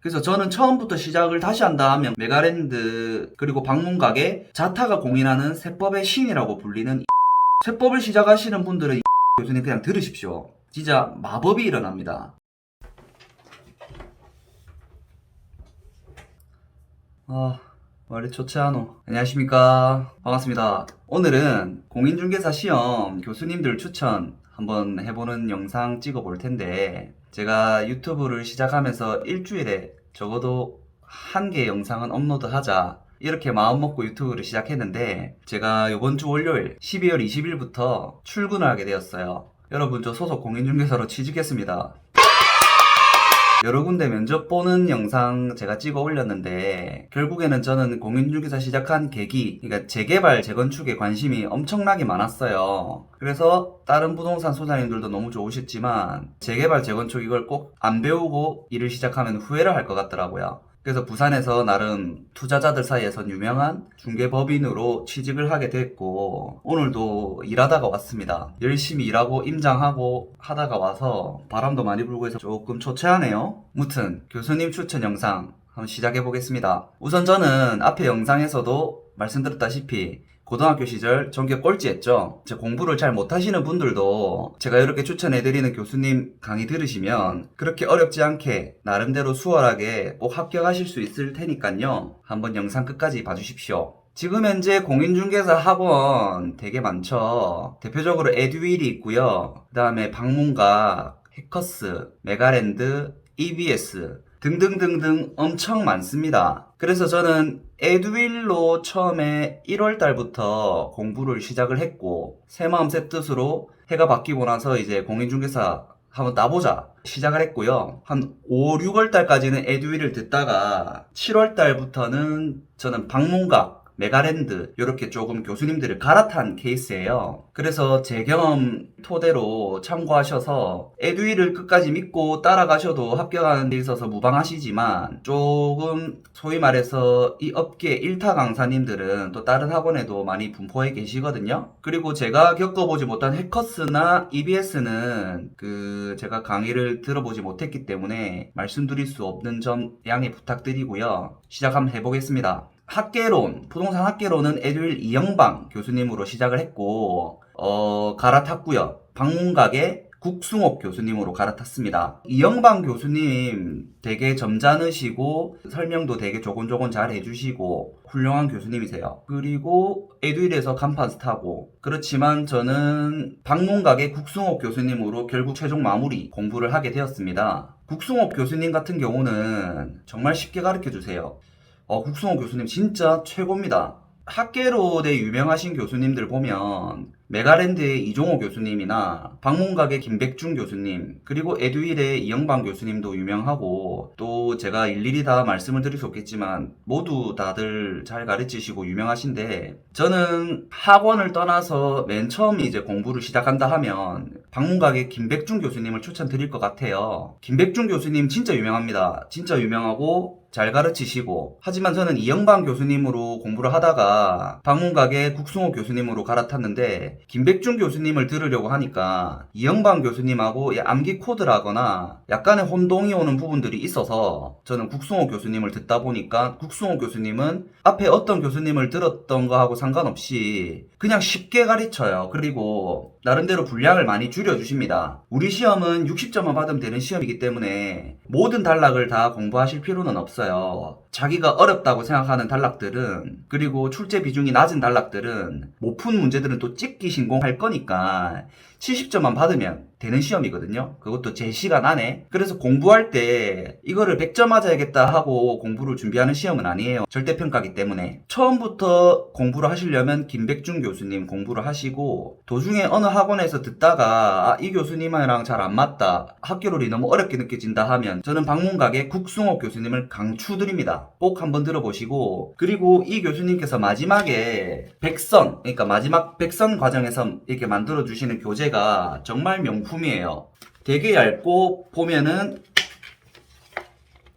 그래서 저는 처음부터 시작을 다시 한다 하면 메가랜드 그리고 방문각에 자타가 공인하는 세법의 신이라고 불리는 세법을 시작하시는 분들은 교수님 그냥 들으십시오. 진짜 마법이 일어납니다. 말이 좋지 않어. 안녕하십니까. 반갑습니다. 오늘은 공인중개사 시험 교수님들 추천 한번 해보는 영상 찍어볼 텐데, 제가 유튜브를 시작하면서 일주일에 적어도 한 개 영상은 업로드하자 이렇게 마음먹고 유튜브를 시작했는데, 제가 이번 주 월요일 12월 20일부터 출근을 하게 되었어요. 여러분, 저 소속 공인중개사로 취직했습니다. 여러 군데 면접 보는 영상 제가 찍어 올렸는데, 결국에는 저는 공인중개사 시작한 계기, 그러니까 재개발, 재건축에 관심이 엄청나게 많았어요. 그래서 다른 부동산 소장님들도 너무 좋으셨지만 재개발, 재건축 이걸 꼭 안 배우고 일을 시작하면 후회를 할 것 같더라고요. 그래서 부산에서 나름 투자자들 사이에선 유명한 중개법인으로 취직을 하게 됐고, 오늘도 일하다가 왔습니다. 열심히 일하고 임장하고 하다가 와서 바람도 많이 불고 해서 조금 초췌하네요. 무튼 교수님 추천 영상 한번 시작해 보겠습니다. 우선 저는 앞에 영상에서도 말씀드렸다시피 고등학교 시절 전교 꼴찌했죠. 공부를 잘 못하시는 분들도 제가 이렇게 추천해드리는 교수님 강의 들으시면 그렇게 어렵지 않게 나름대로 수월하게 꼭 합격하실 수 있을 테니까요. 한번 영상 끝까지 봐주십시오. 지금 현재 공인중개사 학원 되게 많죠. 대표적으로 에듀윌이 있고요. 그 다음에 방문각, 해커스, 메가랜드, EBS 등등등등 엄청 많습니다. 그래서 저는 에듀윌로 처음에 1월 달부터 공부를 시작을 했고, 새마음 새뜻으로 해가 바뀌고 나서 이제 공인중개사 한번 따보자 시작을 했고요. 한 5, 6월 달까지는 에듀윌을 듣다가 7월 달부터는 저는 방문각, 메가랜드 이렇게 조금 교수님들을 갈아탄 케이스예요. 그래서 제 경험 토대로 참고하셔서 에듀윌을 끝까지 믿고 따라가셔도 합격하는 데 있어서 무방하시지만, 조금 소위 말해서 이 업계 일타 강사님들은 또 다른 학원에도 많이 분포해 계시거든요. 그리고 제가 겪어보지 못한 해커스나 EBS는 제가 강의를 들어보지 못했기 때문에 말씀드릴 수 없는 점 양해 부탁드리고요. 시작 한번 해보겠습니다. 학개론, 부동산 학개론은 에듀윌 이영방 교수님으로 시작을 했고, 갈아탔고요. 방문각에 국승옥 교수님으로 갈아탔습니다. 이영방 교수님 되게 점잖으시고 설명도 되게 조곤조곤 잘 해주시고 훌륭한 교수님이세요. 그리고 에듀윌에서 간판 스타고, 그렇지만 저는 방문각의 국승옥 교수님으로 결국 최종 마무리 공부를 하게 되었습니다. 국승옥 교수님 같은 경우는 정말 쉽게 가르쳐 주세요. 국승옥 교수님 진짜 최고입니다. 학개론에 유명하신 교수님들 보면 메가랜드의 이종호 교수님이나 방문각의 김백준 교수님, 그리고 에듀윌의 이영방 교수님도 유명하고, 또 제가 일일이 다 말씀을 드릴 수 없겠지만 모두 다들 잘 가르치시고 유명하신데, 저는 학원을 떠나서 맨 처음 이제 공부를 시작한다 하면 방문각의 김백준 교수님을 추천드릴 것 같아요. 김백준 교수님 진짜 유명합니다. 진짜 유명하고 잘 가르치시고, 하지만 저는 이영방 교수님으로 공부를 하다가 방문각의 국승옥 교수님으로 갈아탔는데, 김백준 교수님을 들으려고 하니까 이영방 교수님하고 암기 코드를 하거나 약간의 혼동이 오는 부분들이 있어서, 저는 국승옥 교수님을 듣다 보니까 국승옥 교수님은 앞에 어떤 교수님을 들었던 거하고 상관없이 그냥 쉽게 가르쳐요. 그리고 나름대로 분량을 많이 줄여주십니다. 우리 시험은 60점만 받으면 되는 시험이기 때문에 모든 단락을 다 공부하실 필요는 없어요. 자기가 어렵다고 생각하는 단락들은, 그리고 출제 비중이 낮은 단락들은, 못 푼 문제들은 또 찍기 신공할 거니까 70점만 받으면 되는 시험이거든요. 그것도 제 시간 안에. 그래서 공부할 때 이거를 100점 맞아야겠다 하고 공부를 준비하는 시험은 아니에요. 절대평가기 때문에. 처음부터 공부를 하시려면 김백준 교수님 공부를 하시고, 도중에 어느 학원에서 듣다가 이 교수님이랑 잘 안 맞다, 학교론이 너무 어렵게 느껴진다 하면 저는 방문각의 국승옥 교수님을 강추드립니다. 꼭 한번 들어보시고, 그리고 이 교수님께서 마지막에 백선, 그러니까 마지막 백선 과정에서 이렇게 만들어주시는 교재가 정말 명품이에요. 되게 얇고, 보면은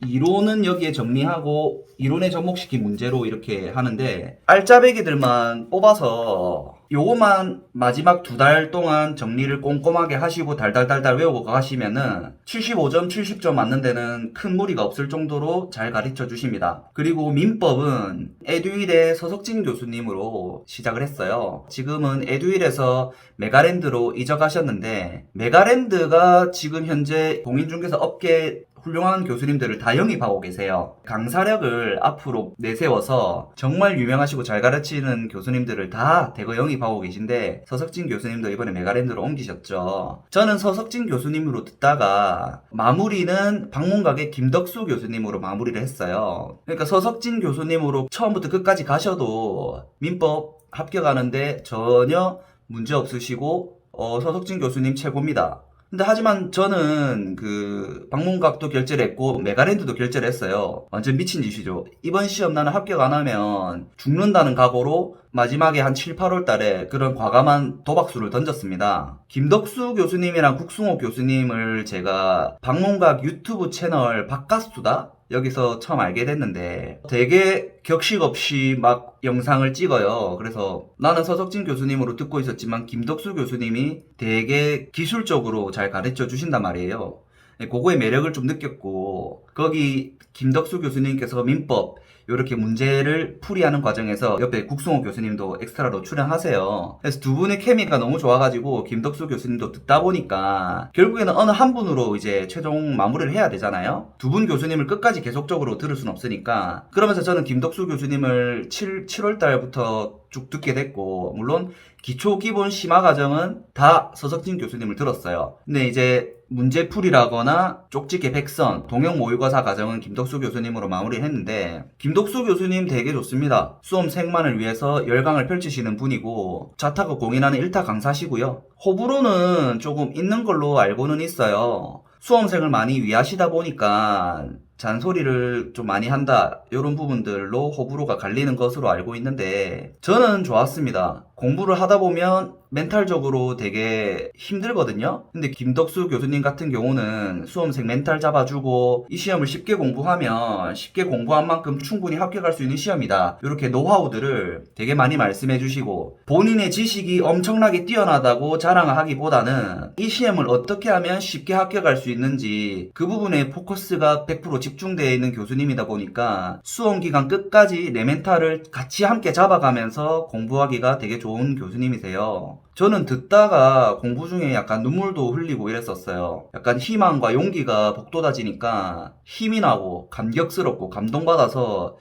이론은 여기에 정리하고 이론에 접목시킨 문제로 이렇게 하는데, 알짜배기들만 뽑아서 요거만 마지막 2달 동안 정리를 꼼꼼하게 하시고 달달달달 외우고 가시면은 75점, 70점 맞는 데는 큰 무리가 없을 정도로 잘 가르쳐 주십니다. 그리고 민법은 에듀윌의 서석진 교수님으로 시작을 했어요. 지금은 에듀윌에서 메가랜드로 이적하셨는데, 메가랜드가 지금 현재 공인중개사 업계 훌륭한 교수님들을 다 영입하고 계세요. 강사력을 앞으로 내세워서 정말 유명하시고 잘 가르치는 교수님들을 다 대거 영입하고 계신데, 서석진 교수님도 이번에 메가랜드로 옮기셨죠. 저는 서석진 교수님으로 듣다가 마무리는 방문각의 김덕수 교수님으로 마무리를 했어요. 그러니까 서석진 교수님으로 처음부터 끝까지 가셔도 민법 합격하는데 전혀 문제 없으시고 서석진 교수님 최고입니다. 근데 하지만 저는 그 방문각도 결제를 했고 메가랜드도 결제를 했어요. 완전 미친 짓이죠. 이번 시험 나는 합격 안 하면 죽는다는 각오로 마지막에 한 7, 8월 달에 그런 과감한 도박수를 던졌습니다. 김덕수 교수님이랑 국승호 교수님을 제가 방문각 유튜브 채널 바깥수다? 여기서 처음 알게 됐는데 되게 격식 없이 막 영상을 찍어요. 그래서 나는 서석진 교수님으로 듣고 있었지만 김덕수 교수님이 되게 기술적으로 잘 가르쳐 주신단 말이에요. 그거의 매력을 좀 느꼈고, 거기 김덕수 교수님께서 민법 이렇게 문제를 풀이하는 과정에서 옆에 국승호 교수님도 엑스트라로 출연하세요. 그래서 두 분의 케미가 너무 좋아가지고 김덕수 교수님도 듣다 보니까 결국에는 어느 한 분으로 이제 최종 마무리를 해야 되잖아요. 두 분 교수님을 끝까지 계속적으로 들을 순 없으니까. 그러면서 저는 김덕수 교수님을 7월 달부터 쭉 듣게 됐고, 물론 기초 기본 심화 과정은 다 서석진 교수님을 들었어요. 근데 이제 문제풀이라거나 쪽집게 백선, 동형 모의고사 과정은 김덕수 교수님으로 마무리를 했는데, 김덕수 교수님 되게 좋습니다. 수험생만을 위해서 열강을 펼치시는 분이고 자타가 공인하는 1타 강사시고요. 호불호는 조금 있는 걸로 알고는 있어요. 수험생을 많이 위하시다 보니까 잔소리를 좀 많이 한다, 이런 부분들로 호불호가 갈리는 것으로 알고 있는데, 저는 좋았습니다. 공부를 하다 보면 멘탈적으로 되게 힘들거든요. 근데 김덕수 교수님 같은 경우는 수험생 멘탈 잡아주고, 이 시험을 쉽게 공부하면 쉽게 공부한 만큼 충분히 합격할 수 있는 시험이다, 이렇게 노하우들을 되게 많이 말씀해 주시고, 본인의 지식이 엄청나게 뛰어나다고 자랑하기보다는 이 시험을 어떻게 하면 쉽게 합격할 수 있는지 그 부분에 포커스가 100% 집중되어 있는 교수님이다 보니까 수험 기간 끝까지 내 멘탈을 같이 함께 잡아가면서 공부하기가 되게 좋은 교수님이세요. 저는 듣다가 공부 중에 약간 눈물도 흘리고 이랬었어요. 약간 희망과 용기가 복돋아지니까 힘이 나고 감격스럽고 감동받아서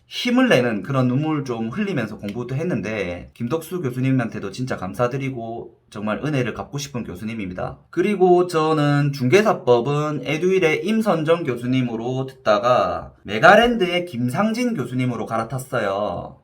힘을 내는 그런 눈물 좀 흘리면서 공부도 했는데, 김덕수 교수님한테도 진짜 감사드리고 정말 은혜를 갚고 싶은 교수님입니다. 그리고 저는 중개사법은 에듀윌의 임선정 교수님으로 듣다가 메가랜드의 김상진 교수님으로 갈아탔어요.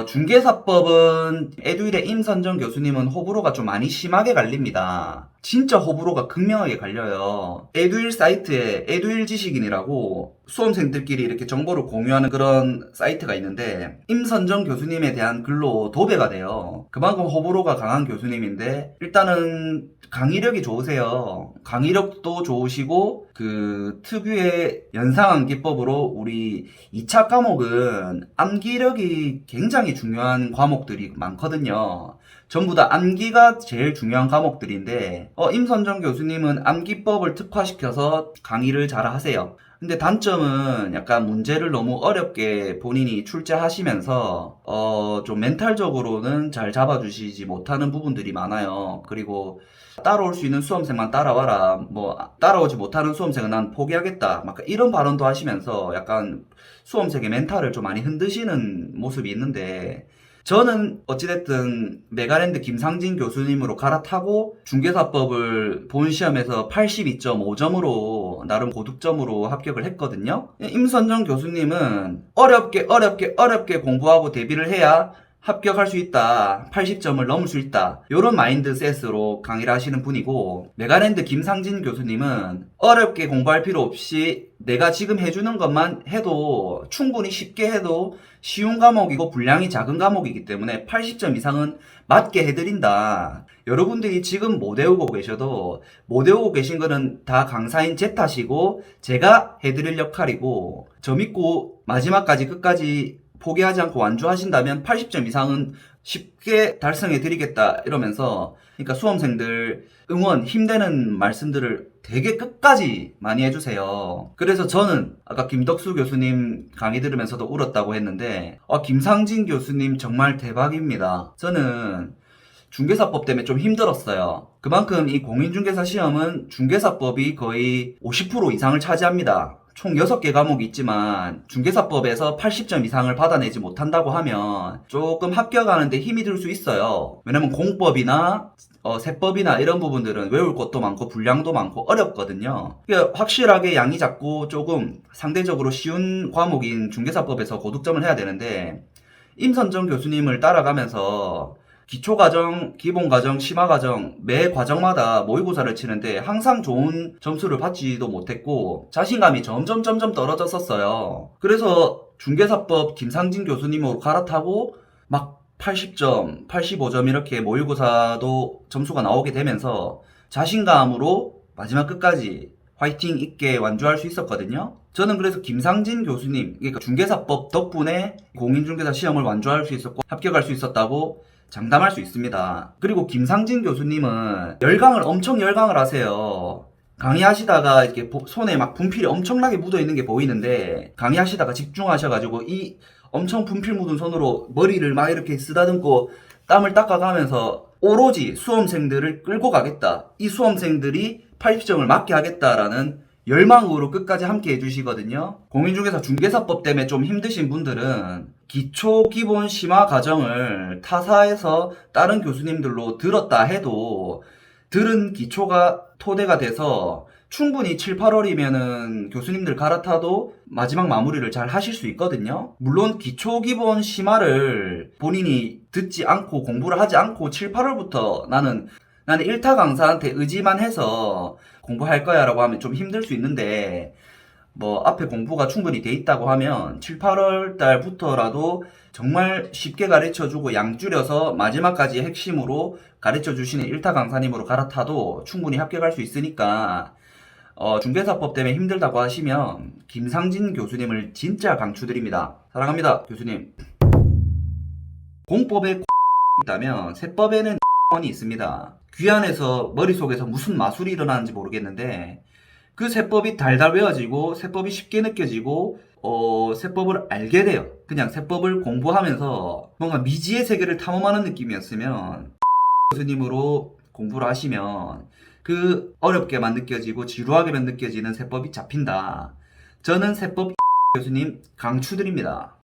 중개사법은 에듀윌의 임선정 교수님은 호불호가 좀 많이 심하게 갈립니다. 진짜 호불호가 극명하게 갈려요. 에듀윌 사이트에 에듀윌 지식인이라고 수험생들끼리 이렇게 정보를 공유하는 그런 사이트가 있는데, 임선정 교수님에 대한 글로 도배가 돼요. 그만큼 호불호가 강한 교수님인데, 일단은 강의력이 좋으세요. 강의력도 좋으시고 그 특유의 연상암기법으로 우리 2차 과목은 암기력이 굉장히 중요한 과목들이 많거든요. 전부 다 암기가 제일 중요한 과목들인데, 임선정 교수님은 암기법을 특화시켜서 강의를 잘 하세요. 근데 단점은 약간 문제를 너무 어렵게 본인이 출제하시면서 좀 멘탈적으로는 잘 잡아주시지 못하는 부분들이 많아요. 그리고 따라올 수 있는 수험생만 따라와라, 뭐 따라오지 못하는 수험생은 난 포기하겠다, 막 이런 발언도 하시면서 약간 수험생의 멘탈을 좀 많이 흔드시는 모습이 있는데, 저는 어찌됐든 메가랜드 김상진 교수님으로 갈아타고 중개사법을 본 시험에서 82.5점으로 나름 고득점으로 합격을 했거든요. 임선정 교수님은 어렵게 공부하고 대비를 해야 합격할 수 있다, 80점을 넘을 수 있다, 이런 마인드셋으로 강의를 하시는 분이고, 메가랜드 김상진 교수님은 어렵게 공부할 필요 없이 내가 지금 해주는 것만 해도 충분히 쉽게 해도 쉬운 과목이고 분량이 작은 과목이기 때문에 80점 이상은 맞게 해드린다. 여러분들이 지금 못 외우고 계셔도 못 외우고 계신 거는 다 강사인 제 탓이고 제가 해드릴 역할이고, 저 믿고 마지막까지 끝까지 포기하지 않고 완주하신다면 80점 이상은 쉽게 달성해 드리겠다 이러면서, 그러니까 수험생들 응원 힘내는 말씀들을 되게 끝까지 많이 해주세요. 그래서 저는 아까 김덕수 교수님 강의 들으면서도 울었다고 했는데, 김상진 교수님 정말 대박입니다. 저는 중개사법 때문에 좀 힘들었어요. 그만큼 이 공인중개사 시험은 중개사법이 거의 50% 이상을 차지합니다. 총 6개 과목이 있지만 중개사법에서 80점 이상을 받아내지 못한다고 하면 조금 합격하는데 힘이 들 수 있어요. 왜냐면 공법이나 세법이나 이런 부분들은 외울 것도 많고 분량도 많고 어렵거든요. 그러니까 확실하게 양이 작고 조금 상대적으로 쉬운 과목인 중개사법에서 고득점을 해야 되는데, 임선정 교수님을 따라가면서 기초과정, 기본과정, 심화과정 매 과정마다 모의고사를 치는데 항상 좋은 점수를 받지도 못했고 자신감이 점점 떨어졌었어요. 그래서 중개사법 김상진 교수님으로 갈아타고 막 80점, 85점 이렇게 모의고사도 점수가 나오게 되면서 자신감으로 마지막 끝까지 화이팅 있게 완주할 수 있었거든요. 저는 그래서 김상진 교수님, 그러니까 중개사법 덕분에 공인중개사 시험을 완주할 수 있었고 합격할 수 있었다고 장담할 수 있습니다. 그리고 김상진 교수님은 엄청 열강을 하세요. 강의하시다가 이렇게 손에 막 분필이 엄청나게 묻어 있는 게 보이는데, 강의하시다가 집중하셔가지고 이 엄청 분필 묻은 손으로 머리를 막 이렇게 쓰다듬고 땀을 닦아가면서 오로지 수험생들을 끌고 가겠다, 이 수험생들이 80점을 맞게 하겠다라는 열망으로 끝까지 함께 해주시거든요. 공인중개사 중개사법 때문에 좀 힘드신 분들은 기초, 기본, 심화 과정을 타사에서 다른 교수님들로 들었다 해도 들은 기초가 토대가 돼서 충분히 7, 8월이면은 교수님들 갈아타도 마지막 마무리를 잘 하실 수 있거든요. 물론 기초, 기본, 심화를 본인이 듣지 않고 공부를 하지 않고 7, 8월부터 나는 1타 강사한테 의지만 해서 공부할 거야 라고 하면 좀 힘들 수 있는데, 뭐 앞에 공부가 충분히 돼 있다고 하면 7, 8월 달부터라도 정말 쉽게 가르쳐주고 양 줄여서 마지막까지 핵심으로 가르쳐주시는 1타 강사님으로 갈아타도 충분히 합격할 수 있으니까, 중개사법 때문에 힘들다고 하시면 김상진 교수님을 진짜 강추드립니다. 사랑합니다, 교수님. 공법에 있다면 세법에는 이 있습니다. 귀환해서 머릿속에서 무슨 마술이 일어나는지 모르겠는데 그 세법이 달달 외워지고 세법이 쉽게 느껴지고 세법을 알게 돼요. 그냥 세법을 공부하면서 뭔가 미지의 세계를 탐험하는 느낌이었으면 교수님으로 공부를 하시면 그 어렵게만 느껴지고 지루하게만 느껴지는 세법이 잡힌다. 저는 세법 교수님 강추드립니다.